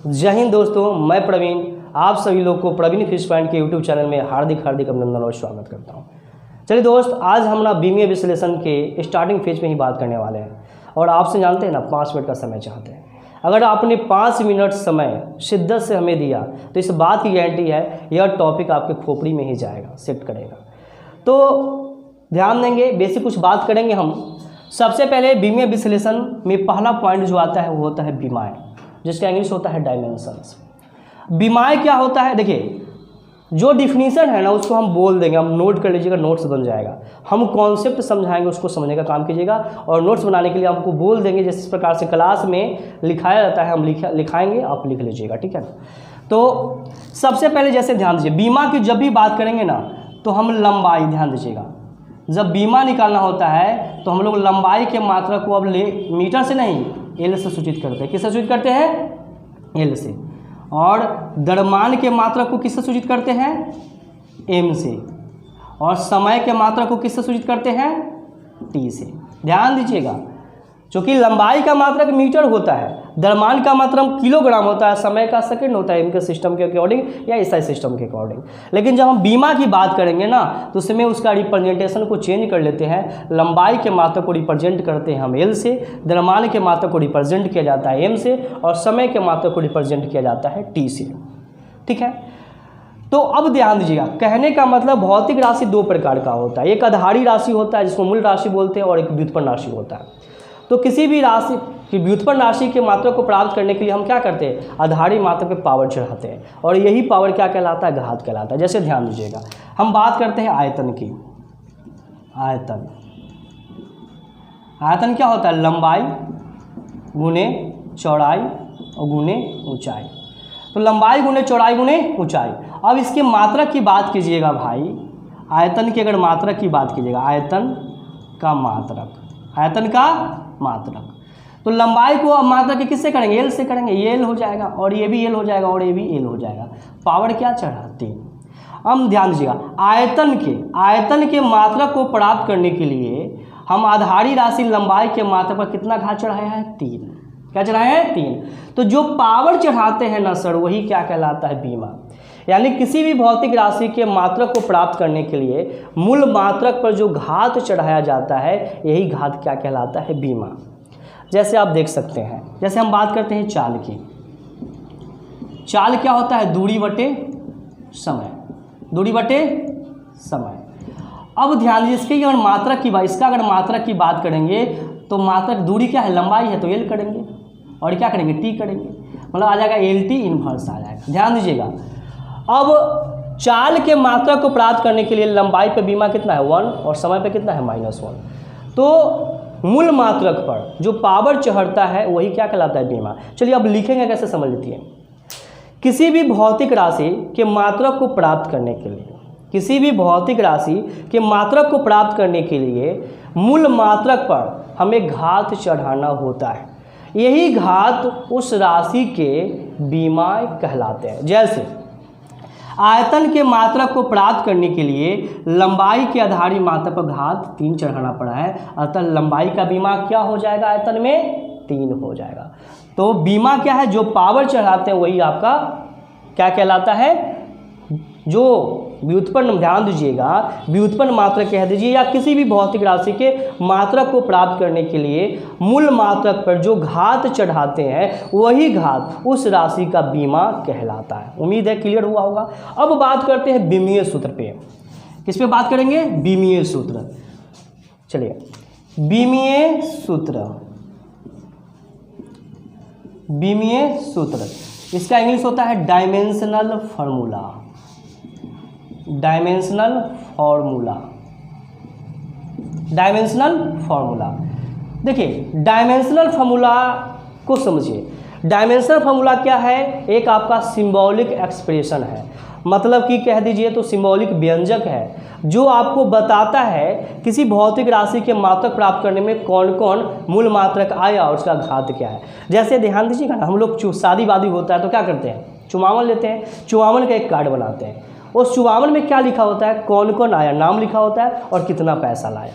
जय हिंद दोस्तों, मैं प्रवीण आप सभी लोग को प्रवीण फिश पॉइंट के यूट्यूब चैनल में हार्दिक अभिनंदन और स्वागत करता हूं। चलिए दोस्त, आज हम ना बीमीए विश्लेषण के स्टार्टिंग फेज में ही बात करने वाले हैं और आपसे जानते हैं ना 5 मिनट का समय चाहते हैं। अगर आपने 5 मिनट समय शिद्दत से हमें दिया तो इस बात की गारंटी है यह टॉपिक आपके खोपड़ी में ही जाएगा, सेट करेगा। तो ध्यान देंगे, बेसिक कुछ बात करेंगे हम। सबसे पहले बीमीए विश्लेषण में पहला पॉइंट जो आता है वो होता है बीमाएँ, जिसका इंग्लिश होता है डायमेंशंस। बीमाएँ क्या होता है, देखिए जो डिफिनीशन है ना उसको हम बोल देंगे, हम नोट कर लीजिएगा, नोट्स बन जाएगा। हम कॉन्सेप्ट समझाएंगे, उसको समझने का काम कीजिएगा और नोट्स बनाने के लिए आपको बोल देंगे जिस प्रकार से क्लास में लिखाया जाता है हम लिखाएंगे, आप लिख लीजिएगा, ठीक है ना। तो सबसे पहले जैसे ध्यान दीजिए, बीमा की जब भी बात करेंगे ना तो हम लंबाई, ध्यान दीजिएगा, जब बीमा निकालना होता है तो हम लोग लंबाई के मात्रा को अब मीटर से नहीं एल से सूचित करते हैं। किससे सूचित करते हैं? एल से। और द्रव्यमान के मात्रा को किससे सूचित करते हैं? एम से। और समय के मात्रा को किससे सूचित करते हैं? टी से। ध्यान दीजिएगा, क्योंकि लंबाई का मात्रक मीटर होता है, द्रव्यमान का मात्रक किलोग्राम होता है, समय का सेकंड होता है इनके सिस्टम के अकॉर्डिंग या एसआई सिस्टम के अकॉर्डिंग। लेकिन जब हम बीमा की बात करेंगे ना तो उसमें उसका रिप्रेजेंटेशन को चेंज कर लेते हैं। लंबाई के मात्रक को रिप्रेजेंट करते हैं हम एल से, द्रव्यमान के मात्रक को रिप्रेजेंट किया जाता है एम से और समय के मात्रक को रिप्रेजेंट किया जाता है टी से, ठीक है। तो अब ध्यान दीजिएगा, कहने का मतलब भौतिक राशि 2 प्रकार का होता है। एक आधारी राशि होता है जिसको मूल राशि बोलते हैं और एक व्युत्पन्न राशि होता है। तो किसी भी राशि की व्युत्पन्न राशि के मात्रा को प्राप्त करने के लिए हम क्या करते हैं? आधारी मात्रा पे पावर चढ़ाते हैं और यही पावर क्या कहलाता है? घात कहलाता है। जैसे ध्यान दीजिएगा, हम बात करते हैं आयतन की। आयतन क्या होता है? लंबाई गुने चौड़ाई और गुने ऊंचाई। तो लंबाई गुने चौड़ाई गुने ऊंचाई। अब इसके मात्रक की बात कीजिएगा भाई, आयतन की अगर मात्रक की बात कीजिएगा, आयतन का मात्रक, तो लंबाई को अब मात्रक किससे करेंगे? एल से करेंगे। ये एल हो जाएगा और ये भी एल हो जाएगा और ये भी एल हो जाएगा। पावर क्या चढ़ाते हैं? अब ध्यान दीजिएगा, आयतन के मात्रक को प्राप्त करने के लिए हम आधारी राशि लंबाई के मात्रक पर कितना घात चढ़ाया है? 3। क्या चढ़ाया है? 3। तो जो पावर चढ़ाते हैं ना सर, वही क्या कहलाता है? बीमा। यानी किसी भी भौतिक राशि के मात्रक को प्राप्त करने के लिए मूल मात्रक पर जो घात चढ़ाया जाता है, यही घात क्या कहलाता है? बीमा। जैसे आप देख सकते हैं, जैसे हम बात करते हैं चाल की। चाल क्या होता है? दूरी बटे समय। अब ध्यान दीजिए, इसका अगर मात्रक की बात करेंगे तो मात्रक दूरी क्या है? लंबाई है तो एल करेंगे और क्या करेंगे? टी करेंगे, मतलब आ जाएगा एल टी इनवर्स आ जाएगा। ध्यान दीजिएगा, अब चाल के मात्रक को प्राप्त करने के लिए लंबाई पे बीमा कितना है? 1 और समय पे कितना है? -1। तो मूल मात्रक पर जो पावर चढ़ता है वही क्या कहलाता है? बीमा। चलिए अब लिखेंगे, कैसे समझ लीजिए। किसी भी भौतिक राशि के मात्रक को प्राप्त करने के लिए मूल मात्रक पर हमें घात चढ़ाना होता है। यही घात उस राशि के बीमा कहलाते हैं। जैसे आयतन के मात्रक को प्राप्त करने के लिए लंबाई के आधारी मात्रा पर घात 3 चढ़ाना पड़ा है, अतः लंबाई का बीमा क्या हो जाएगा? आयतन में 3 हो जाएगा। तो बीमा क्या है? जो पावर चढ़ाते हैं वही आपका क्या कहलाता है? जो व्युत्पन्न, ध्यान दीजिएगा, व्युत्पन्न मात्रक कह दीजिए, या किसी भी भौतिक राशि के मात्रक को प्राप्त करने के लिए मूल मात्रक पर जो घात चढ़ाते हैं वही घात उस राशि का बीमा कहलाता है। उम्मीद है क्लियर हुआ होगा। अब बात करते हैं बीमीय सूत्र पे। किस पे बात करेंगे? बीमीय सूत्र। चलिए, बीमीय सूत्र, इसका इंग्लिश होता है डायमेंशनल फार्मूला। देखिए, डायमेंशनल फार्मूला को समझिए। डायमेंशनल फार्मूला क्या है? एक आपका सिंबॉलिक एक्सप्रेशन है, मतलब कि कह दीजिए तो सिंबॉलिक व्यंजक है, जो आपको बताता है किसी भौतिक राशि के मात्रक प्राप्त करने में कौन कौन मूल मात्रक आया और उसका घात क्या है। जैसे ध्यान दीजिएगा ना, हम लोग शादी वादी होता है तो क्या करते हैं? चुमावन लेते हैं, चुमावन का एक कार्ड बनाते हैं। उस चुमावन में क्या लिखा होता है? कौन कौन आया, नाम लिखा होता है और कितना पैसा लाया।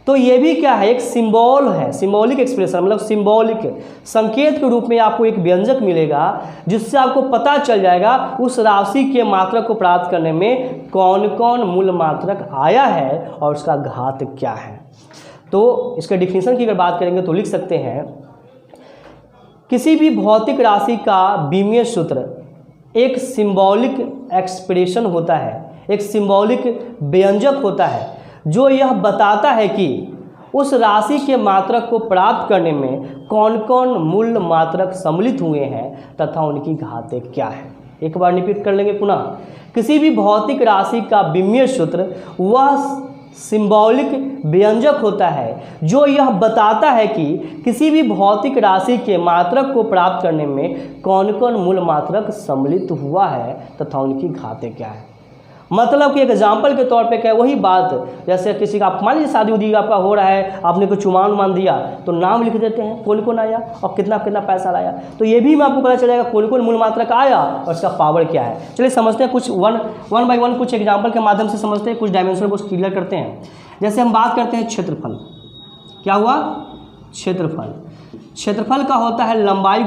तो ये भी क्या है, एक सिंबल है, सिंबॉलिक एक्सप्रेशन, मतलब सिंबॉलिक संकेत के रूप में आपको एक व्यंजक मिलेगा जिससे आपको पता चल जाएगा उस राशि के मात्रक को प्राप्त करने में कौन कौन मूल मात्रक आया है और उसका घात क्या है। तो इसके डिफिनीशन की अगर बात करेंगे तो लिख सकते हैं, किसी भी भौतिक राशि का बीमीय सूत्र एक सिंबॉलिक एक्सप्रेशन होता है, एक सिंबॉलिक व्यंजक होता है जो यह बताता है कि उस राशि के मात्रक को प्राप्त करने में कौन कौन मूल मात्रक सम्मिलित हुए हैं तथा उनकी घातें क्या है। एक बार रिपीट कर लेंगे पुनः, किसी भी भौतिक राशि का बीमीय सूत्र वह सिंबॉलिक व्यंजक होता है जो यह बताता है कि किसी भी भौतिक राशि के मात्रक को प्राप्त करने में कौन कौन मूल मात्रक सम्मिलित हुआ है तथा उनकी घातें क्या है। मतलब कि एग्जाम्पल के तौर पे क्या है, वही बात, जैसे किसी का आप मान लीजिए शादी उदी आपका हो रहा है, आपने कोई चुमान मान दिया तो नाम लिख देते हैं कौन कौन आया और कितना कितना पैसा लाया। तो ये भी मैं आपको पता चलेगा कौन कौन मूल मात्रक आया और इसका पावर क्या है। चलिए समझते हैं, कुछ वन बाय वन कुछ एग्जाम्पल के माध्यम से समझते हैं, कुछ डायमेंशन को क्लियर करते हैं। जैसे हम बात करते हैं क्षेत्रफल, क्या हुआ, क्षेत्रफल, क्षेत्रफल का होता है लंबाई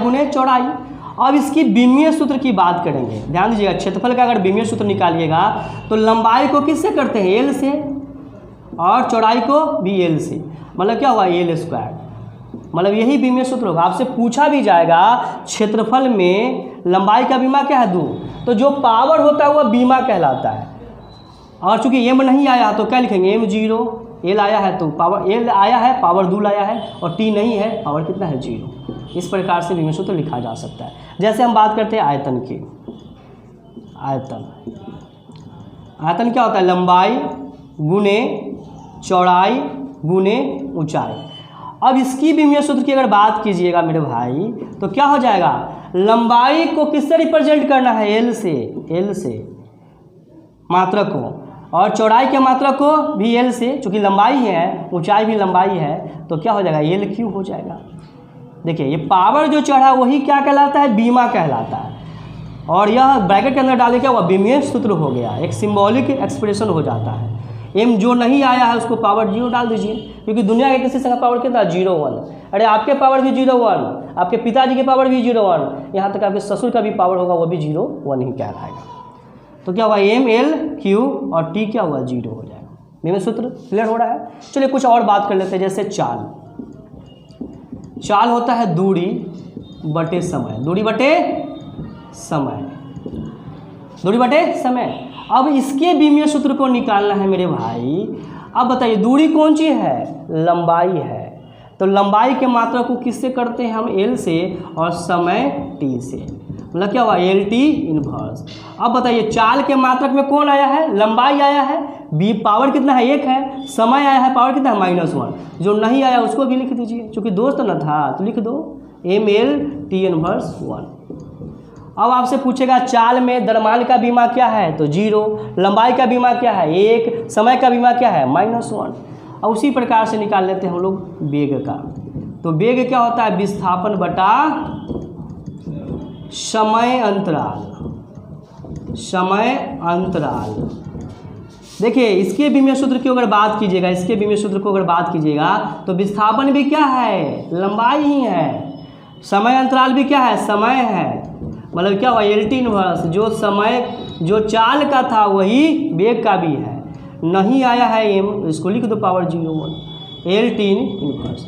गुणे चौड़ाई। अब इसकी बीमीय सूत्र की बात करेंगे, ध्यान दीजिएगा, क्षेत्रफल का अगर बीमीय सूत्र निकालिएगा तो लंबाई को किससे करते हैं, एल से, और चौड़ाई को भी एल से, मतलब क्या हुआ, एल स्क्वायर, मतलब यही बीमीय सूत्र होगा। आपसे पूछा भी जाएगा क्षेत्रफल में लंबाई का बीमा क्या है, 2, तो जो पावर होता है वह बीमा कहलाता है। और चूंकि एम नहीं आया तो क्या लिखेंगे, m0, एल आया है तो पावर एल आया है, पावर 2 लाया है, और टी नहीं है, पावर कितना है, 0। इस प्रकार से बीमीय सूत्र लिखा जा सकता है। जैसे हम बात करते हैं आयतन की, आयतन क्या होता है, लंबाई गुने चौड़ाई गुने ऊंचाई। अब इसकी बीमीय सूत्र की अगर बात कीजिएगा मेरे भाई तो क्या हो जाएगा, लंबाई को किससे रिप्रेजेंट करना है, एल से मात्रक को, और चौड़ाई के मात्रक को भी एल से, चूँकि लंबाई है ऊंचाई भी लंबाई है तो क्या हो जाएगा, एल क्यू हो जाएगा। देखिए ये पावर जो चढ़ा वही क्या कहलाता है, बीमा कहलाता है, और यह ब्रैकेट के अंदर डाले क्या हुआ, बीमीय सूत्र हो गया, एक सिंबॉलिक एक्सप्रेशन हो जाता है। एम जो नहीं आया है उसको पावर 0 डाल दीजिए, क्योंकि दुनिया के किसी संख्या पावर कितना, 0 1। अरे आपके पावर भी 0 1, आपके पिताजी के पावर भी 0 1, यहाँ तक आपके ससुर का भी पावर होगा वो भी 0 1 ही कहलाएगा। तो क्या हुआ, एम एल क्यू और टी क्या हुआ, 0 हो जाएगा। बीमीय सूत्र क्लियर हो रहा है। चलिए कुछ और बात कर लेते हैं, जैसे चाल होता है दूरी बटे समय, दूरी बटे समय। अब इसके बीमीय सूत्र को निकालना है मेरे भाई। अब बताइए दूरी कौन सी है, लंबाई है, तो लंबाई के मात्रा को किससे करते हैं हम, एल से, और समय टी से, मतलब क्या हुआ, एल टी इनवर्स। अब बताइए चाल के मात्रक में कौन आया है, लंबाई आया है, बी पावर कितना है, 1 है, समय आया है, पावर कितना है, -1। जो नहीं आया उसको भी लिख दीजिए, क्योंकि दोस्त न था तो लिख दो एम एल टी इनवर्स 1। अब आपसे पूछेगा चाल में द्रव्यमान का बीमा क्या है, तो 0, लंबाई का बीमा क्या है 1, समय का बीमा क्या है -1। और उसी प्रकार से निकाल लेते हैं हम लोग वेग का। तो वेग क्या होता है, विस्थापन बटा समय अंतराल। देखिए इसके बीमीय सूत्र की अगर बात कीजिएगा, तो विस्थापन भी क्या है, लंबाई ही है, समय अंतराल भी क्या है, समय है, मतलब क्या हुआ, एल टी इनवर्स, जो चाल का था वही वेग का भी है, नहीं आया है एम, इसको लिख दो पावर 0 1, एल टी इनवर्स।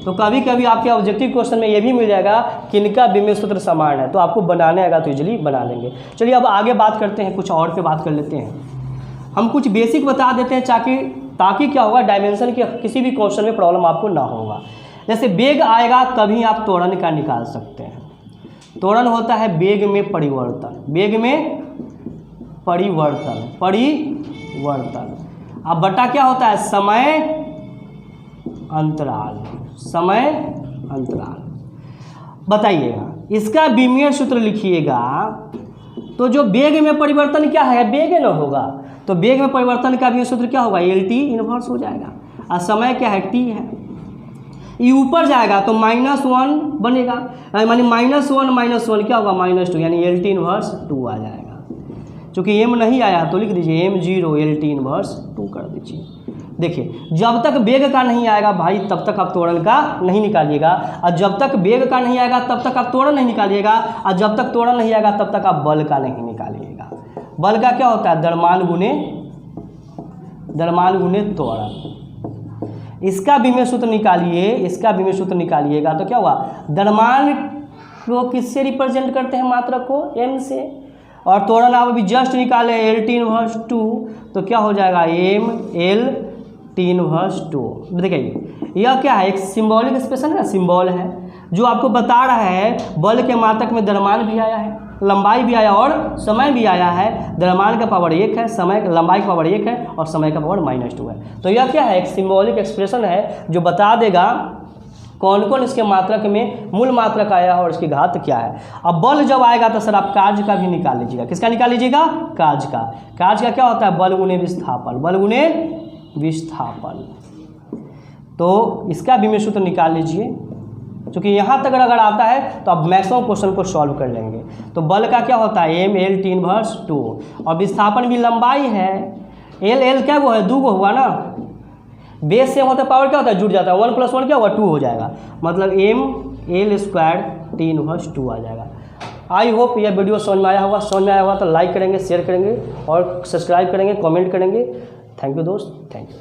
तो कभी कभी आपके ऑब्जेक्टिव क्वेश्चन में ये भी मिल जाएगा कि इनका बीमीय सूत्र समान है, तो आपको बनाने आएगा तो इजीली बना लेंगे। चलिए अब आगे बात करते हैं, कुछ और पे बात कर लेते हैं। हम कुछ बेसिक बता देते हैं ताकि क्या होगा, डायमेंशन के किसी भी क्वेश्चन में प्रॉब्लम आपको ना होगा। जैसे वेग आएगा तभी आप त्वरण का निकाल सकते हैं। त्वरण होता है वेग में परिवर्तन। अब बटा क्या होता है, समय अंतराल। बताइएगा इसका बीमीय सूत्र लिखिएगा, तो जो वेग में परिवर्तन क्या है, वेग न होगा, तो वेग में परिवर्तन का भी सूत्र क्या होगा, एल टी इनवर्स हो जाएगा, और समय क्या है, टी है। ये ऊपर जाएगा तो -1 बनेगा, मानी -1 क्या होगा, -2, यानी एल टी इनवर्स 2 आ जाएगा। चूँकि m नहीं आया तो लिख दीजिए m0 LT इनवर्स 2 कर दीजिए। देखिए जब तक वेग का नहीं आएगा भाई तब तक आप त्वरण का नहीं निकालिएगा, और जब तक वेग का नहीं आएगा तब तक आप त्वरण नहीं निकालिएगा, और जब तक त्वरण नहीं आएगा तब तक आप बल का नहीं निकालिएगा। बल का क्या होता है? द्रव्यमान गुणे त्वरण। इसका विमेय सूत्र निकालिए, इसका विमेय सूत्र निकालिएगा तो क्या हुआ? द्रव्यमान को किससे रिप्रेजेंट करते हैं? मात्रक को m से, और त्वरण आप अभी जस्ट निकाले LT इनवर्स 2 तो क्या हो जाएगा? m LT inverse 2। देखिए यह क्या है? एक सिंबॉलिक एक्सप्रेशन है, सिंबल है जो आपको बता रहा है बल के मात्रक में द्रव्यमान भी आया है, लंबाई भी आया और समय भी आया है। द्रव्यमान का पावर 1 है, समय लंबाई का पावर 1 है और समय का पावर -2 है। तो यह क्या है? एक सिंबॉलिक एक्सप्रेशन है जो बता देगा कौन कौन इसके मात्रक में मूल मात्रक आया है और इसकी घात क्या है। अब बल जब आएगा तो सर आप कार्य का भी निकाल लीजिएगा। किसका निकाल लीजिएगा? कार्य का। कार्य का क्या होता है? बल गुणे विस्थापन, बल गुणे विस्थापन। तो इसका विमेय सूत्र निकाल लीजिए, क्योंकि यहाँ तक अगर आता है तो आप मैक्सिमम क्वेश्चन को सॉल्व कर लेंगे। तो बल का क्या होता है? m LT इनवर्स 2, और विस्थापन भी लंबाई है, L क्या वो है? 2 को हुआ ना, बेस सेम होता है, पावर क्या होता है? जुड़ जाता है, 1 + 1 क्या होगा? 2 हो जाएगा, मतलब m L² T इनवर्स 2 आ जाएगा। आई होप यह वीडियो समझ में आया होगा। समझ में आया होगा तो लाइक करेंगे, शेयर करेंगे और सब्सक्राइब करेंगे, कमेंट करेंगे। थैंक यू दोस्त, थैंक यू।